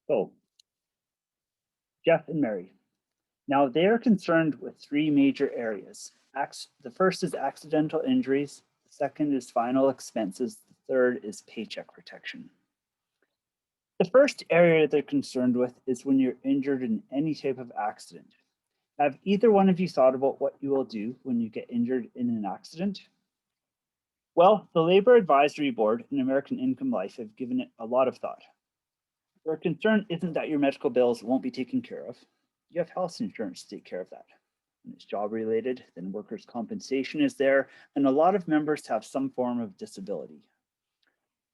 So, Jeff and Mary. Now, they are concerned with three major areas. The first is accidental injuries, the second is final expenses, the third is paycheck protection. The first area they're concerned with is when you're injured in any type of accident. Have either one of you thought about what you will do when you get injured in an accident? Well, the Labor Advisory Board and American Income Life have given it a lot of thought. Their concern isn't that your medical bills won't be taken care of. You have health insurance to take care of that. When it's job related, then workers' compensation is there, and a lot of members have some form of disability.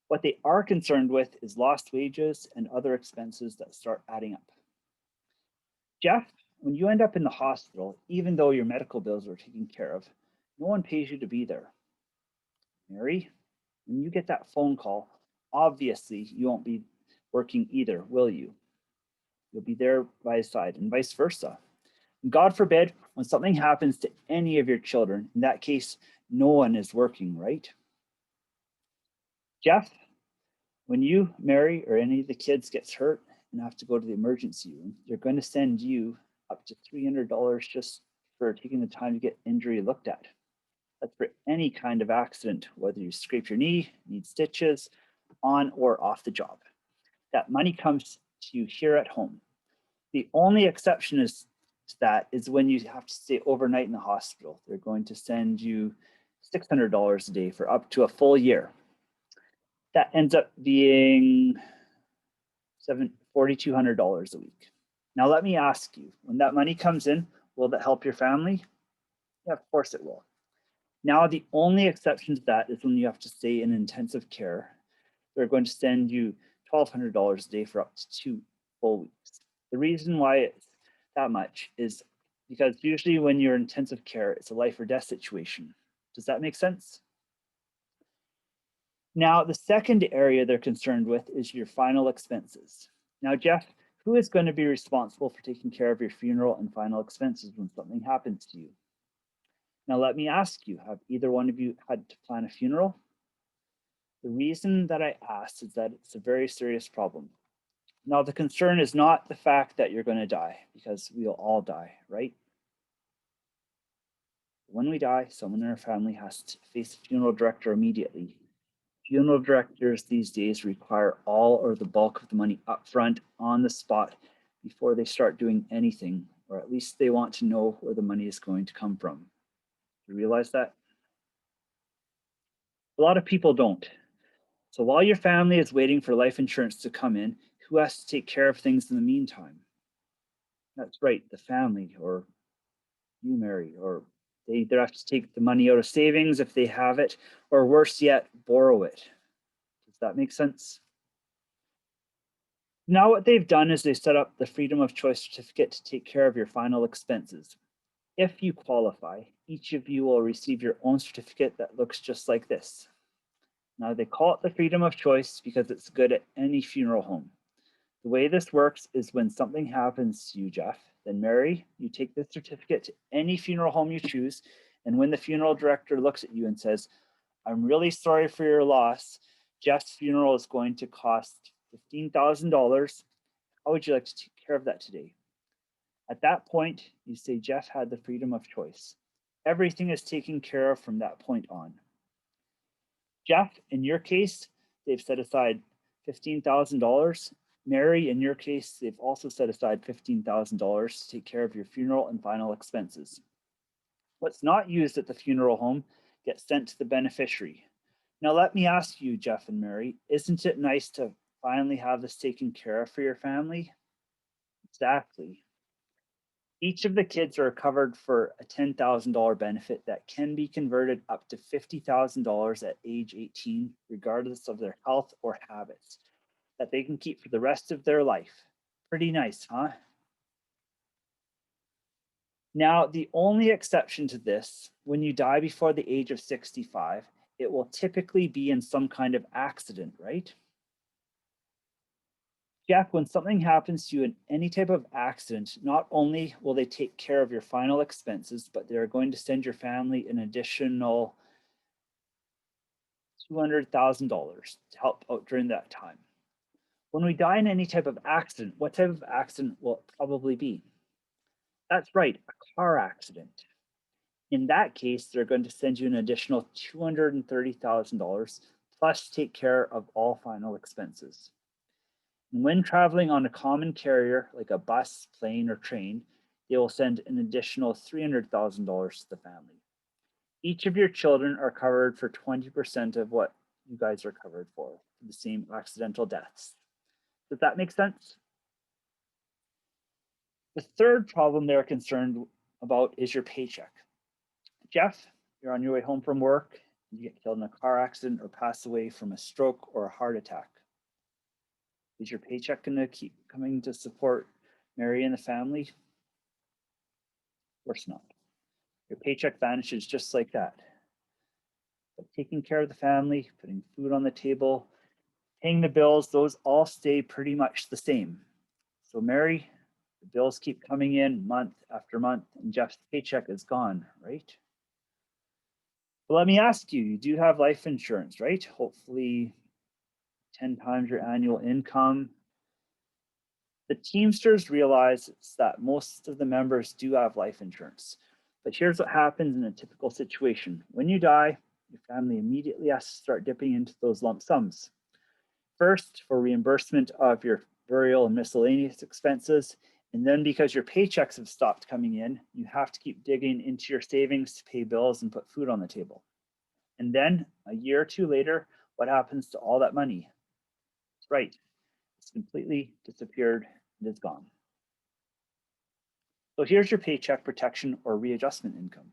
What they are concerned with is lost wages and other expenses that start adding up. Jeff, when you end up in the hospital, even though your medical bills are taken care of, no one pays you to be there. Mary, when you get that phone call, obviously you won't be working either, will you? You'll be there by his side, and vice versa. God forbid, when something happens to any of your children, in that case, no one is working, right? Jeff, when you, Mary, or any of the kids gets hurt and have to go to the emergency room, they're going to send you up to $300 just for taking the time to get injury looked at. That's for any kind of accident, whether you scrape your knee, need stitches, on or off the job. That money comes to you here at home. The only exception is to that is when you have to stay overnight in the hospital. They're going to send you $600 a day for up to a full year. That ends up being $4,200 a week. Now, let me ask you, when that money comes in, will that help your family? Yeah, of course it will. Now, the only exception to that is when you have to stay in intensive care. They're going to send you $1,200 a day for up to 2 full weeks. The reason why it's that much is because usually when you're in intensive care, it's a life or death situation. Does that make sense? Now, the second area they're concerned with is your final expenses. Now, Jeff, who is going to be responsible for taking care of your funeral and final expenses when something happens to you? Now, let me ask you, have either one of you had to plan a funeral? The reason that I asked is that it's a very serious problem. Now, the concern is not the fact that you're going to die, because we'll all die, right? When we die, someone in our family has to face a funeral director immediately. Funeral directors these days require all or the bulk of the money upfront on the spot before they start doing anything, or at least they want to know where the money is going to come from. You realize that? A lot of people don't. So while your family is waiting for life insurance to come in, who has to take care of things in the meantime? That's right, the family, or you, Mary, or they either have to take the money out of savings if they have it, or worse yet, borrow it. Does that make sense? Now what they've done is they set up the Freedom of Choice certificate to take care of your final expenses. If you qualify, each of you will receive your own certificate that looks just like this. Now they call it the Freedom of Choice because it's good at any funeral home. The way this works is when something happens to you, Jeff, then Mary, you take the certificate to any funeral home you choose. And when the funeral director looks at you and says, I'm really sorry for your loss, Jeff's funeral is going to cost $15,000. How would you like to take care of that today? At that point, you say Jeff had the freedom of choice. Everything is taken care of from that point on. Jeff, in your case, they've set aside $15,000. Mary, in your case, they've also set aside $15,000 to take care of your funeral and final expenses. What's not used at the funeral home gets sent to the beneficiary. Now, let me ask you, Jeff and Mary, isn't it nice to finally have this taken care of for your family? Exactly. Each of the kids are covered for a $10,000 benefit that can be converted up to $50,000 at age 18, regardless of their health or habits, that they can keep for the rest of their life. Pretty nice, huh? Now, the only exception to this, when you die before the age of 65, it will typically be in some kind of accident, right? Jeff, when something happens to you in any type of accident, not only will they take care of your final expenses, but they're going to send your family an additional $200,000 to help out during that time. When we die in any type of accident, what type of accident will it probably be? That's right, a car accident. In that case, they're going to send you an additional $230,000 plus take care of all final expenses. And when traveling on a common carrier like a bus, plane, or train, they will send an additional $300,000 to the family. Each of your children are covered for 20% of what you guys are covered for the same accidental deaths. Does that make sense? The third problem they're concerned about is your paycheck. Jeff, you're on your way home from work, you get killed in a car accident or pass away from a stroke or a heart attack. Is your paycheck going to keep coming to support Mary and the family? Of course not. Your paycheck vanishes just like that. But taking care of the family, putting food on the table, paying the bills, those all stay pretty much the same. So Mary, the bills keep coming in month after month and Jeff's paycheck is gone, right? But let me ask you, you do have life insurance, right? Hopefully 10 times your annual income. The Teamsters realize that most of the members do have life insurance. But here's what happens in a typical situation. When you die, your family immediately has to start dipping into those lump sums. First, for reimbursement of your burial and miscellaneous expenses. And then because your paychecks have stopped coming in, you have to keep digging into your savings to pay bills and put food on the table. And then a year or two later, what happens to all that money? That's right, it's completely disappeared and is gone. So here's your paycheck protection or readjustment income.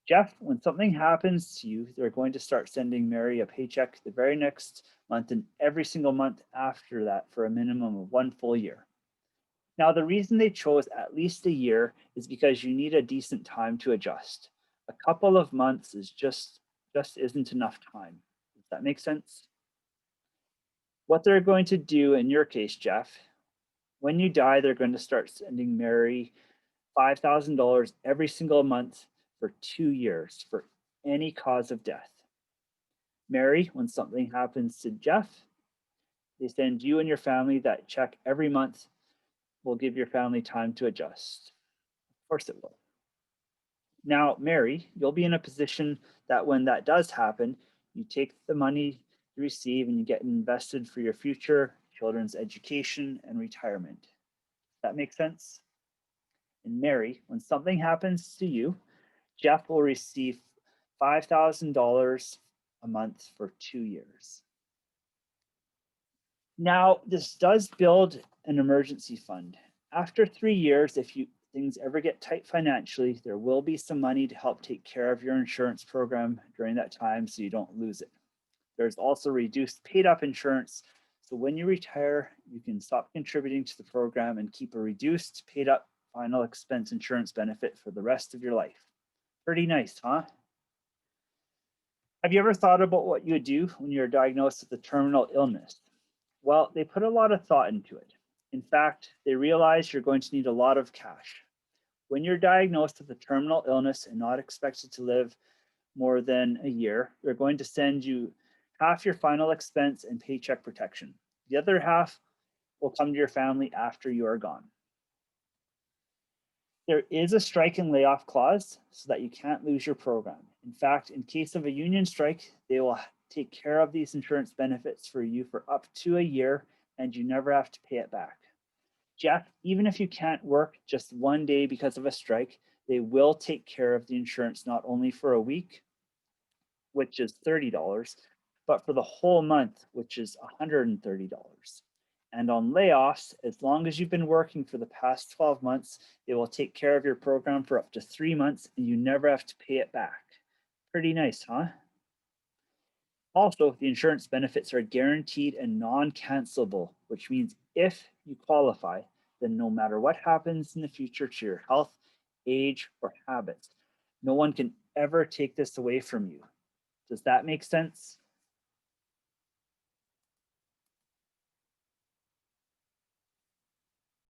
Jeff, when something happens to you, they're going to start sending Mary a paycheck the very next month and every single month after that for a minimum of 1 full year. Now, the reason they chose at least a year is because you need a decent time to adjust. A couple of months is just isn't enough time. Does that make sense? What they're going to do in your case, Jeff, when you die, they're going to start sending Mary $5,000 every single month for 2 years for any cause of death. Mary, when something happens to Jeff, they send you and your family that check every month. Will give your family time to adjust. Of course it will. Now, Mary, you'll be in a position that when that does happen, you take the money you receive and you get invested for your future, children's education, and retirement. Does that make sense? And Mary, when something happens to you, Jeff will receive $5,000 a month for 2 years. Now, this does build an emergency fund. After 3 years, if things ever get tight financially, there will be some money to help take care of your insurance program during that time so you don't lose it. There's also reduced paid up insurance. So when you retire, you can stop contributing to the program and keep a reduced paid up final expense insurance benefit for the rest of your life. Pretty nice, huh? Have you ever thought about what you would do when you're diagnosed with a terminal illness? Well, they put a lot of thought into it. In fact, they realize you're going to need a lot of cash. When you're diagnosed with a terminal illness and not expected to live more than a year, they're going to send you half your final expense and paycheck protection. The other half will come to your family after you are gone. There is a strike and layoff clause so that you can't lose your program. In fact, in case of a union strike, they will take care of these insurance benefits for you for up to a year and you never have to pay it back. Jeff, even if you can't work just 1 day because of a strike, they will take care of the insurance not only for a week, which is $30, but for the whole month, which is $130. And on layoffs, as long as you've been working for the past 12 months, they will take care of your program for up to 3 months and you never have to pay it back. Pretty nice, huh? Also, the insurance benefits are guaranteed and non-cancelable, which means if you qualify, then no matter what happens in the future to your health, age, or habits, no one can ever take this away from you. Does that make sense?